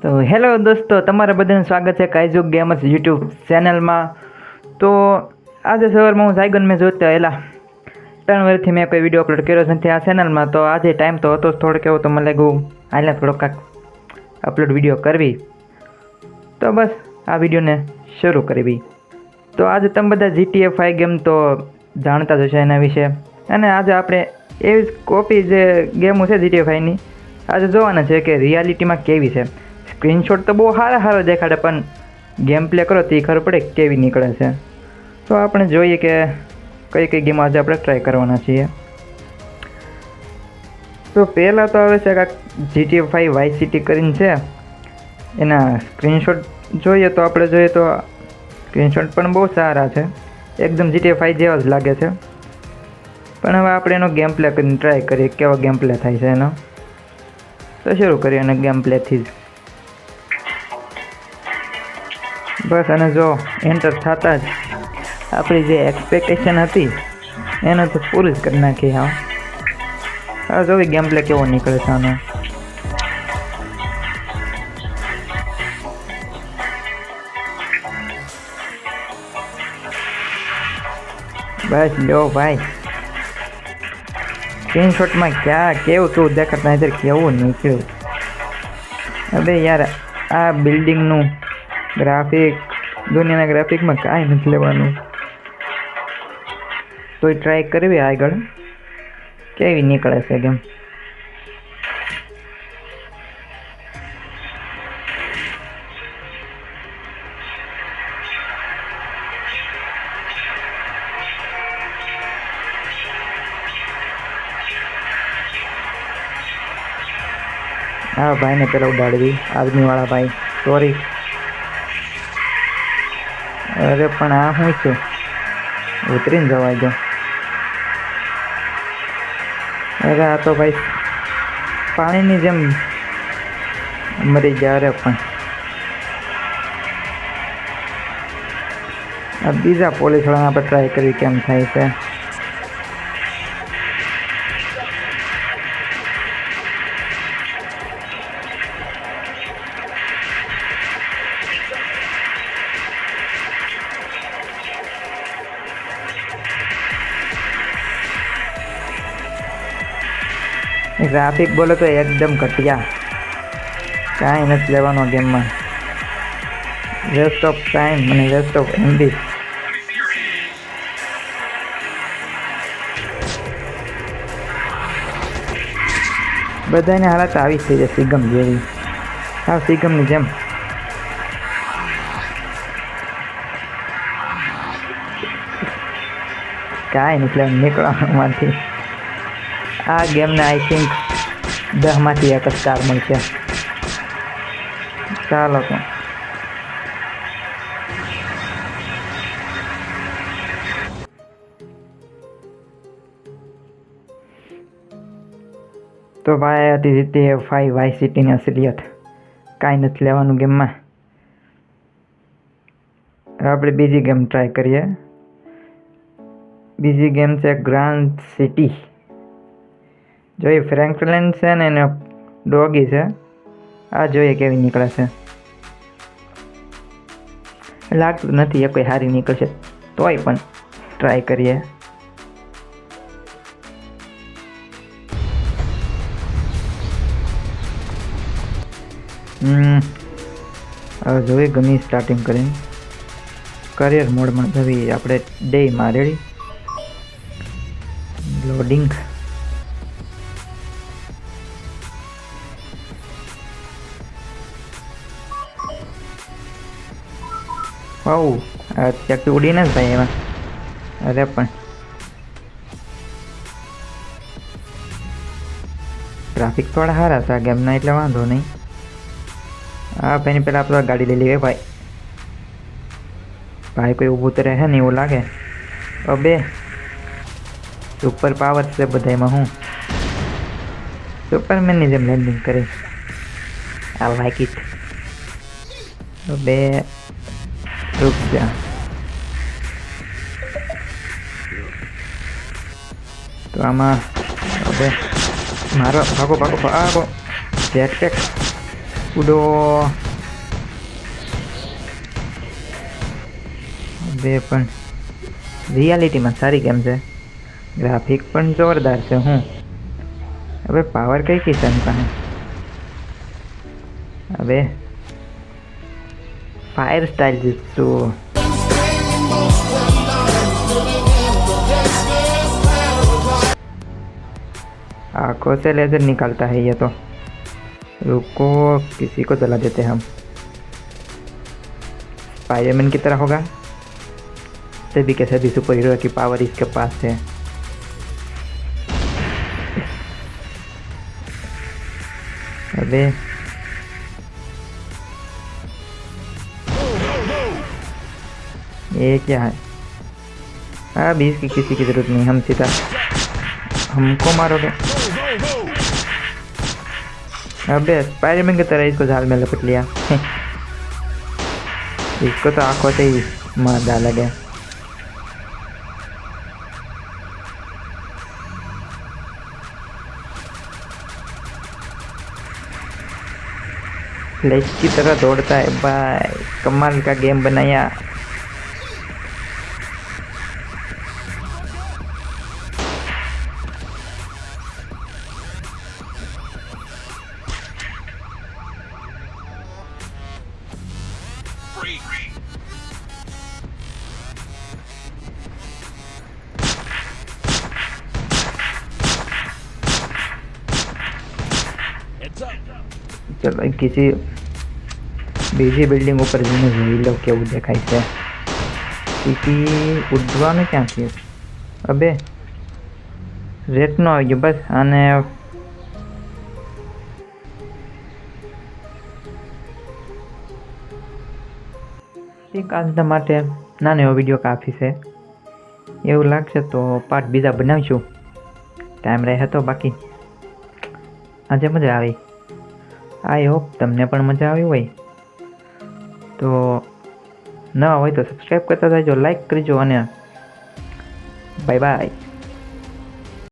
તો હેલો દોસ્તો, તમારા બધાનું સ્વાગત છે કાઈઝુક ગેમર્સ યુટ્યુબ ચેનલમાં. તો આજે સવારમાં હું સાયગન મેં જોતા એલા 3 વર્ષથી મેં કોઈ વિડીયો અપલોડ કર્યો નથી આ ચેનલમાં. તો આજે ટાઈમ તો હતો થોડોક એવો, તો મને લાગ્યું હાલે થોડોક કાંક અપલોડ વિડીયો કરવી. તો બસ આ વિડીયોને શરૂ કરવી. તો આજે તમે બધા GTA 5 ગેમ તો જાણતા જ હશો એના વિશે, અને આજે આપણે એવી જ કોપી જે ગેમો છે GTA 5ની આજે જોવાના છે કે રિયાલિટીમાં કેવી છે. સ્ક્રીનશોટ તો બહુ સારો દેખાડે, પણ ગેમ પ્લે કરો તો એ ખબર પડે કેવી નીકળે છે. તો આપણે જોઈએ કે કઈ કઈ ગેમ આજે આપણે ટ્રાય કરવાના છીએ. તો પહેલાં તો આવે છે કાંઈક GTA 5 વાઇસ સિટી કરીને છે, એના સ્ક્રીનશોટ જોઈએ તો આપણે જોઈએ તો સ્ક્રીનશોટ પણ બહુ સારા છે, એકદમ GTA 5 જેવા જ લાગે છે. પણ હવે આપણે એનો ગેમ પ્લે કરીને ટ્રાય કરીએ કેવો ગેમ પ્લે થાય છે એનો. તો શરૂ કરીએ અને ગેમ પ્લેથી જ બસ. અને જો એન્ટર થતાં જ આપણી જે એક્સપેક્ટેશન હતી એને તો પૂરી જ કરી નાખી. હા જોવી ગેમ પ્લે કેવો નીકળે છે આનો. બસ લ્યો ભાઈ, સ્ક્રીનશોટમાં કેવું દેખાતા નથી, કેવું નીકળ્યું. અબે યાર, આ બિલ્ડિંગનું ગ્રાફિક દુનિયાના ગ્રાફિકમાં કાંઈ નથી લેવાનું. તો ટ્રાય કરવી આગળ કેવી નીકળે છે ગેમ. હા ભાઈને પેલા ઉડાડવી, આર્મીવાળા ભાઈ. સોરી. અરે પણ આ શું છે, ઉતરીને જવાય ગયો. અરે આ તો ભાઈ પાણીની જેમ મરી ગયા. અરે પણ આ બીજા પોલીસવાળાને આપણે ટ્રાય કરવી કેમ થાય છે. ગ્રાફિક બોલો તો એકદમ ઘટિયા, કાંઈ નથી લેવાનો ગેમમાં. વેસ્ટ ઓફ ટાઈમ અને વેસ્ટ ઓફ એમબી. બધાને હાલત આવી થઈ જાય સિગમ જેવી. હા સિગમની જેમ. કાંઈ નથી લેવાનું નીકળવામાંથી. આ ગેમને આઈ થિંક 10માંથી 1 સ્ટાર મળશે. ચાલો તો ભાઈ હતી GTA 5 વાઇસ સિટીની અસલિયત. કાંઈ નથી લેવાનું ગેમમાં. આપણે બીજી ગેમ ટ્રાય કરીએ. બીજી ગેમ છે ગ્રાન્ડ સિટી. જોઈએ ફ્રેન્કલિન છે ને એને ડોગી છે. આ જોઈએ કેવી નીકળે છે. લાગતું નથી એ કોઈ સારી નીકળશે, તોય પણ ટ્રાય કરીએ. હવે જોઈએ ગમી સ્ટાર્ટિંગ કરીને કરિયર મોડમાં જવી આપણે ડેમાં. Ready, loading. વાવ, આ ત્યાંથી ઉડીને જ ભાઈ એમાં. અરે પણ ટ્રાફિક થોડા સારા છે આ ગેમના, એટલે વાંધો નહીં. હા ભાઈની પહેલાં આપણે ગાડી લઈ લઈએ ભાઈ. ભાઈ કોઈ ઊભું તો રહે ને એવું લાગે. અબે સુપર પાવર છે બધા એમાં. હું સુપરમેનની જેમ લેન્ડિંગ કરી. આ લાઈક ઇટ. અબે રૂક જા. તો આમાં હવે મારો ભાગો જેટપેક ઉડો. બે પણ રિયાલિટીમાં સારી ગેમ છે, ગ્રાફિક પણ જોરદાર છે. હું હવે પાવર કઈ છે એની પાસે? હવે ફાયર સ્ટાઇલ જીતશુ. आंखों से लेजर निकालता है ये तो. रुको, किसी को जला देते हैं हम. स्पाइडरमैन की तरह होगा. सभी के सभी सुपर हीरो की पावर इसके पास है. अबे ये क्या है? अब इसकी किसी की जरूरत नहीं, हम सीधा हमको मारोगे. अबे स्पाइडरमैन की तरह इसको जाल में लपेट लिया. इसको तो आंखों से ही मार डाला गया. फ्लैश की तरह दौड़ता है भाई, कमाल का गेम बनाया. चलो किसी બીજી બિલ્ડિંગ ઉપર જઈને જોઈ લો કેવું દેખાય છે. સીટી ઉડવાનું ક્યાંથી? અબે રેટનો આવી ગયો બસ. અને એક આજના માટે નાનો એવો વિડીયો કાફી છે. એવું લાગશે તો પાર્ટ બીજા બનાવીશું, ટાઈમ રહે તો. બાકી આજે મજા આવી. આઈ હોપ તમને પણ મજા આવી હોય. તો નવા હોય તો સબસ્ક્રાઈબ કરતા જજો, લાઈક કરજો અને બાય બાય.